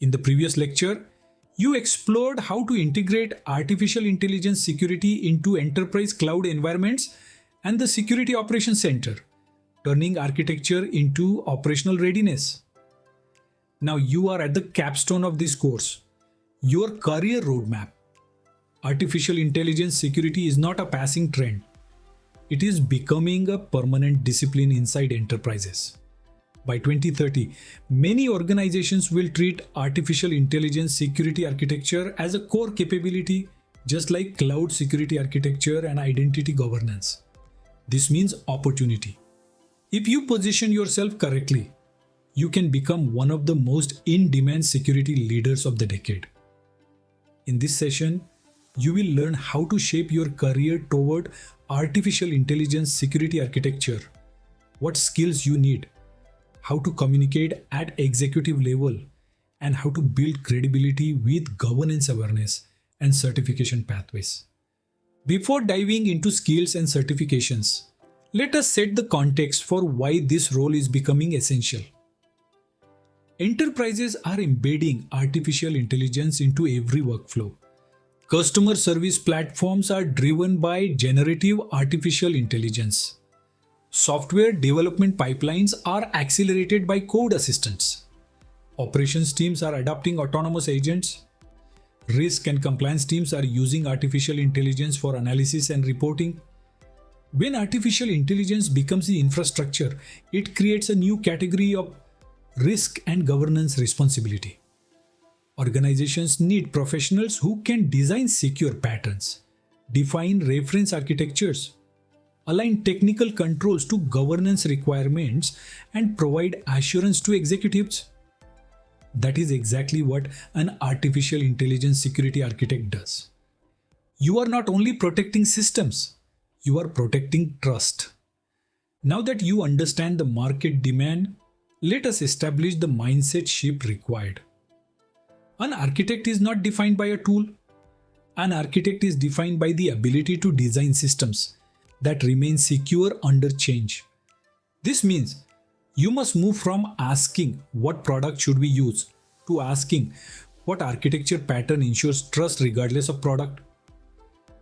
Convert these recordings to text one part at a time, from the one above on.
In the previous lecture, you explored how to integrate artificial intelligence security into enterprise cloud environments and the Security Operations Center, turning architecture into operational readiness. Now you are at the capstone of this course, your career roadmap. Artificial intelligence security is not a passing trend. It is becoming a permanent discipline inside enterprises. By 2030, many organizations will treat artificial intelligence security architecture as a core capability, just like cloud security architecture and identity governance. This means opportunity. If you position yourself correctly, you can become one of the most in-demand security leaders of the decade. In this session, you will learn how to shape your career toward artificial intelligence security architecture, what skills you need, how to communicate at executive level, and how to build credibility with governance awareness and certification pathways. Before diving into skills and certifications, let us set the context for why this role is becoming essential. Enterprises are embedding artificial intelligence into every workflow. Customer service platforms are driven by generative artificial intelligence. Software development pipelines are accelerated by code assistants. Operations teams are adopting autonomous agents. Risk and compliance teams are using artificial intelligence for analysis and reporting. When artificial intelligence becomes the infrastructure, it creates a new category of risk and governance responsibility. Organizations need professionals who can design secure patterns, define reference architectures, align technical controls to governance requirements, and provide assurance to executives. That is exactly what an artificial intelligence security architect does. You are not only protecting systems, you are protecting trust. Now that you understand the market demand, let us establish the mindset shift required. An architect is not defined by a tool. An architect is defined by the ability to design systems that remain secure under change. This means you must move from asking what product should we use to asking what architecture pattern ensures trust regardless of product.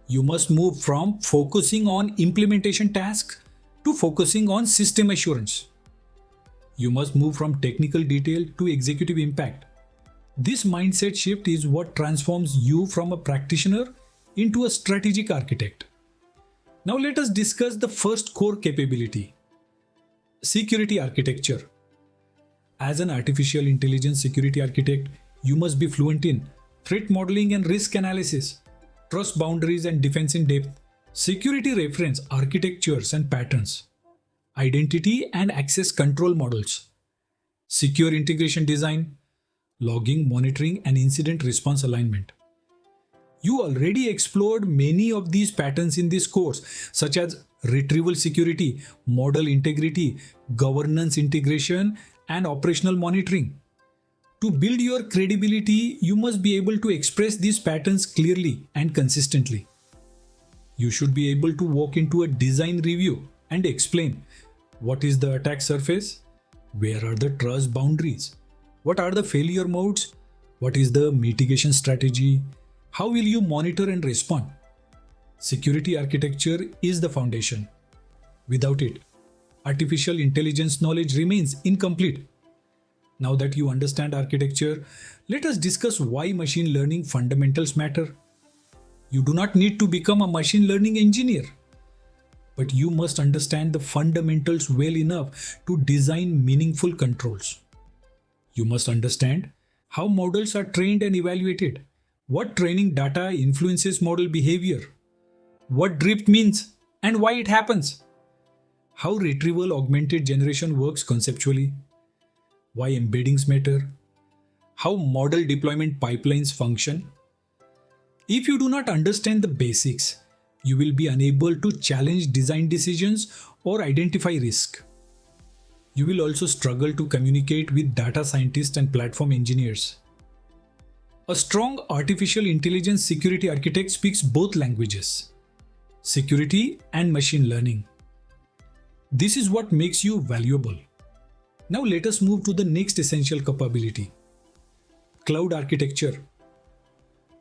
You must move from focusing on implementation tasks to focusing on system assurance. You must move from technical detail to executive impact. This mindset shift is what transforms you from a practitioner into a strategic architect. Now let us discuss the first core capability, security architecture. As an artificial intelligence security architect, you must be fluent in threat modeling and risk analysis, trust boundaries and defense in depth, security reference architectures and patterns, identity and access control models, secure integration design, logging, monitoring, and incident response alignment. You already explored many of these patterns in this course, such as retrieval security, model integrity, governance integration, and operational monitoring. To build your credibility, you must be able to express these patterns clearly and consistently. You should be able to walk into a design review and explain what is the attack surface, where are the trust boundaries, what are the failure modes, what is the mitigation strategy, how will you monitor and respond. Security architecture is the foundation. Without it, artificial intelligence knowledge remains incomplete. Now that you understand architecture, let us discuss why machine learning fundamentals matter. You do not need to become a machine learning engineer, but you must understand the fundamentals well enough to design meaningful controls. You must understand how models are trained and evaluated, what training data influences model behavior, what drift means and why it happens, how retrieval augmented generation works conceptually, why embeddings matter, how model deployment pipelines function. If you do not understand the basics, you will be unable to challenge design decisions or identify risk. You will also struggle to communicate with data scientists and platform engineers. A strong artificial intelligence security architect speaks both languages, security and machine learning. This is what makes you valuable. Now let us move to the next essential capability, Cloud architecture.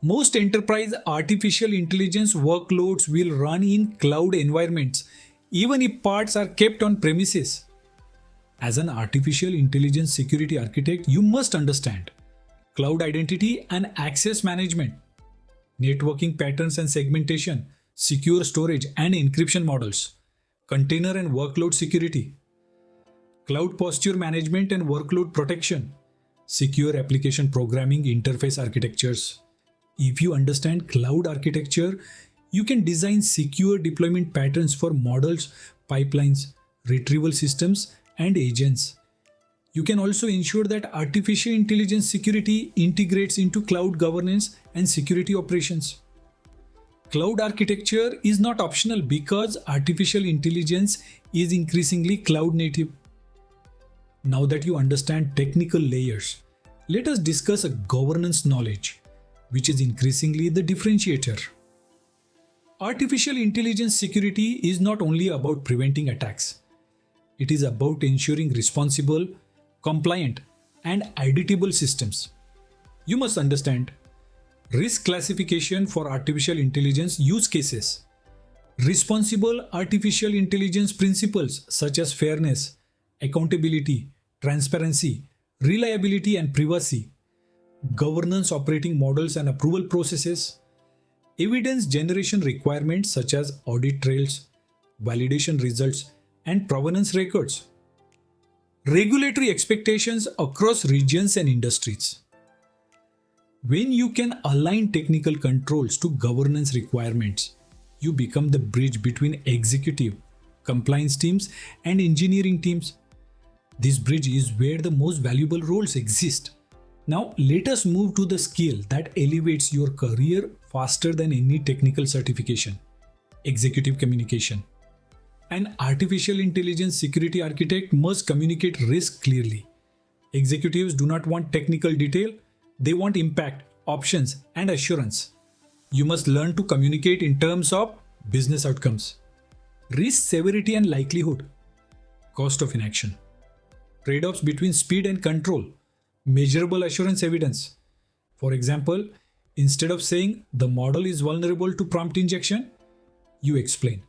Most enterprise artificial intelligence workloads will run in cloud environments, even if parts are kept on premises. As an artificial intelligence security architect, you must understand cloud identity and access management, networking patterns and segmentation, secure storage and encryption models, container and workload security, cloud posture management and workload protection, secure application programming interface architectures. If you understand cloud architecture, you can design secure deployment patterns for models, pipelines, retrieval systems, and agents. You can also ensure that artificial intelligence security integrates into cloud governance and security operations. Cloud architecture is not optional because artificial intelligence is increasingly cloud native. Now that you understand technical layers, let us discuss a governance knowledge, which is increasingly the differentiator. Artificial intelligence security is not only about preventing attacks. It is about ensuring responsible, compliant, and auditable systems. You must understand risk classification for artificial intelligence use cases, responsible artificial intelligence principles such as fairness, accountability, transparency, reliability, and privacy, governance operating models and approval processes, evidence generation requirements such as audit trails, validation results, and provenance records, regulatory expectations across regions and industries. When you can align technical controls to governance requirements, you become the bridge between executive, compliance teams, and engineering teams. This bridge is where the most valuable roles exist. Now, let us move to the skill that elevates your career faster than any technical certification: executive communication. An artificial intelligence security architect must communicate risk clearly. Executives do not want technical detail, they want impact, options, and assurance. You must learn to communicate in terms of business outcomes, risk severity and likelihood, cost of inaction, trade-offs between speed and control, measurable assurance evidence. For example, instead of saying the model is vulnerable to prompt injection, you explain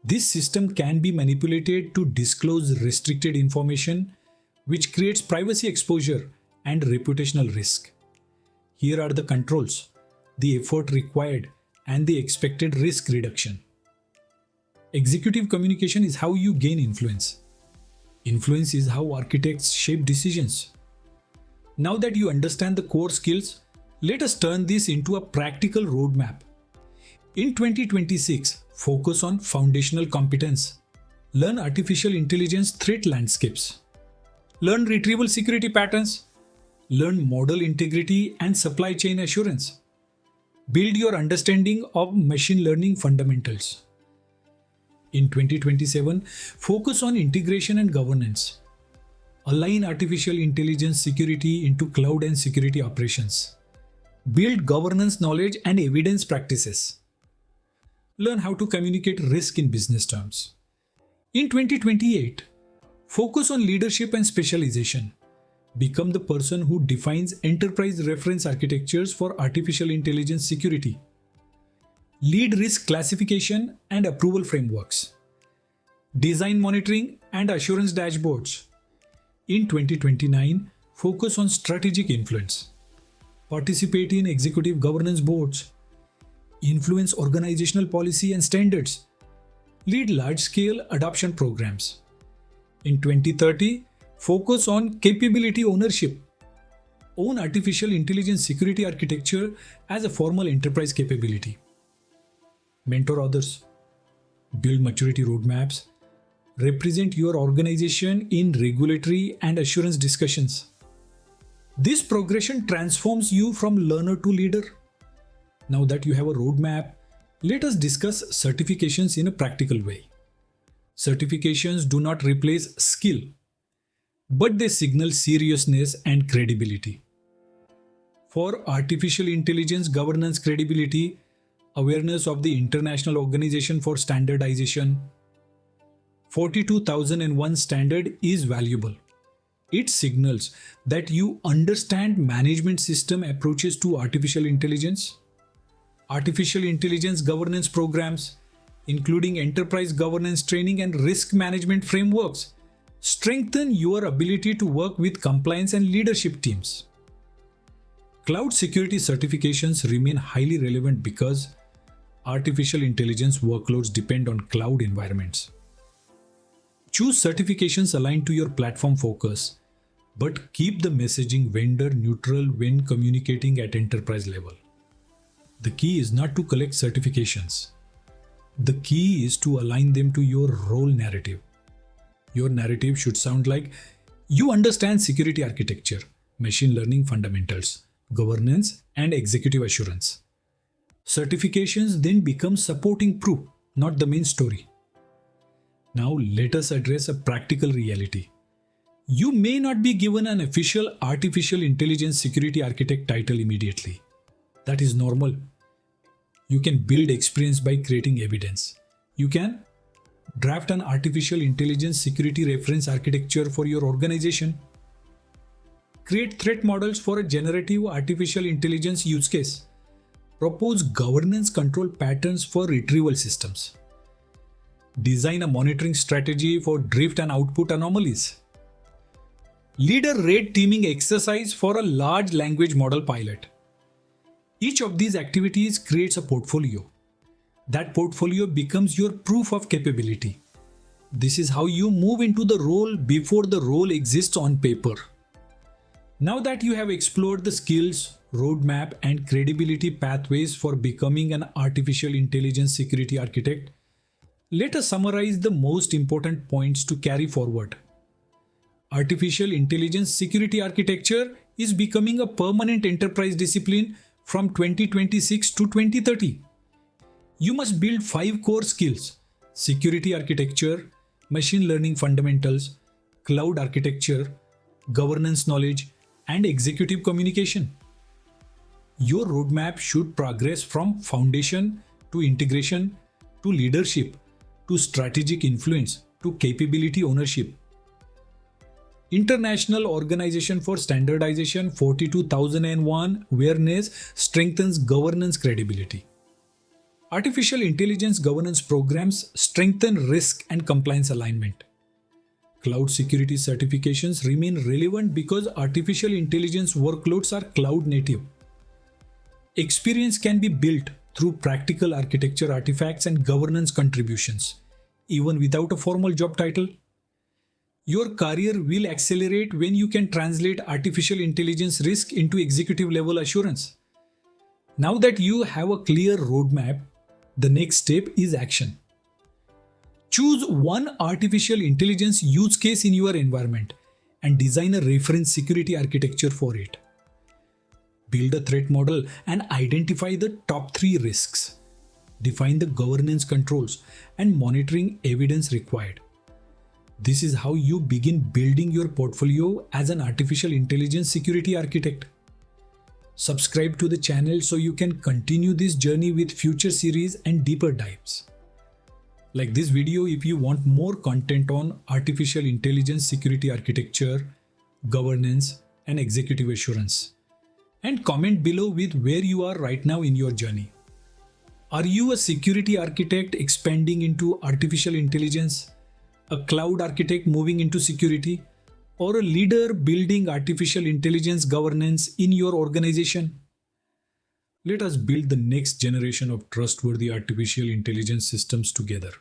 this system can be manipulated to disclose restricted information, which creates privacy exposure and reputational risk. Here are the controls, the effort required, and the expected risk reduction. Executive communication is how you gain influence. Influence is how architects shape decisions. Now that you understand the core skills, let us turn this into a practical roadmap. In 2026, focus on foundational competence. Learn artificial intelligence threat landscapes. Learn retrieval security patterns. Learn model integrity and supply chain assurance. Build your understanding of machine learning fundamentals. In 2027, focus on integration and governance. Align artificial intelligence security into cloud and security operations. Build governance knowledge and evidence practices. Learn how to communicate risk in business terms. In 2028, focus on leadership and specialization. Become the person who defines enterprise reference architectures for artificial intelligence security. Lead risk classification and approval frameworks. Design monitoring and assurance dashboards. In 2029, focus on strategic influence. Participate in executive governance boards. Influence organizational policy and standards. Lead large-scale adoption programs. In 2030, focus on capability ownership. Own artificial intelligence security architecture as a formal enterprise capability. Mentor others. Build maturity roadmaps. Represent your organization in regulatory and assurance discussions. This progression transforms you from learner to leader. Now that you have a roadmap, let us discuss certifications in a practical way. Certifications do not replace skill, but they signal seriousness and credibility. For artificial intelligence governance credibility, awareness of the International Organization for Standardization 42001 standard is valuable. It signals that you understand management system approaches to artificial intelligence. Artificial intelligence governance programs, including enterprise governance training and risk management frameworks, strengthen your ability to work with compliance and leadership teams. Cloud security certifications remain highly relevant because artificial intelligence workloads depend on cloud environments. Choose certifications aligned to your platform focus, but keep the messaging vendor neutral when communicating at enterprise level. The key is not to collect certifications. The key is to align them to your role narrative. Your narrative should sound like you understand security architecture, machine learning fundamentals, governance, and executive assurance. Certifications then become supporting proof, not the main story. Now let us address a practical reality. You may not be given an official artificial intelligence security architect title immediately. That is normal. You can build experience by creating evidence. You can draft an artificial intelligence security reference architecture for your organization. Create threat models for a generative artificial intelligence use case. Propose governance control patterns for retrieval systems. Design a monitoring strategy for drift and output anomalies. Lead a red teaming exercise for a large language model pilot. Each of these activities creates a portfolio. That portfolio becomes your proof of capability. This is how you move into the role before the role exists on paper. Now that you have explored the skills, roadmap, and credibility pathways for becoming an artificial intelligence security architect, let us summarize the most important points to carry forward. Artificial intelligence security architecture is becoming a permanent enterprise discipline from 2026 to 2030. You must build 5 core skills: security architecture, machine learning fundamentals, cloud architecture, governance knowledge, and executive communication. Your roadmap should progress from foundation to integration to leadership to strategic influence to capability ownership. International Organization for Standardization 42001 awareness strengthens governance credibility. Artificial intelligence governance programs strengthen risk and compliance alignment. Cloud security certifications remain relevant because artificial intelligence workloads are cloud native. Experience can be built through practical architecture artifacts and governance contributions, even without a formal job title. Your career will accelerate when you can translate artificial intelligence risk into executive level assurance. Now that you have a clear roadmap, the next step is action. Choose one artificial intelligence use case in your environment and design a reference security architecture for it. Build a threat model and identify the top 3 risks. Define the governance controls and monitoring evidence required. This is how you begin building your portfolio as an artificial intelligence security architect. Subscribe to the channel so you can continue this journey with future series and deeper dives. Like this video if you want more content on artificial intelligence security architecture, governance, and executive assurance. And comment below with where you are right now in your journey. Are you a security architect expanding into artificial intelligence, a cloud architect moving into security, or a leader building artificial intelligence governance in your organization? Let us build the next generation of trustworthy artificial intelligence systems together.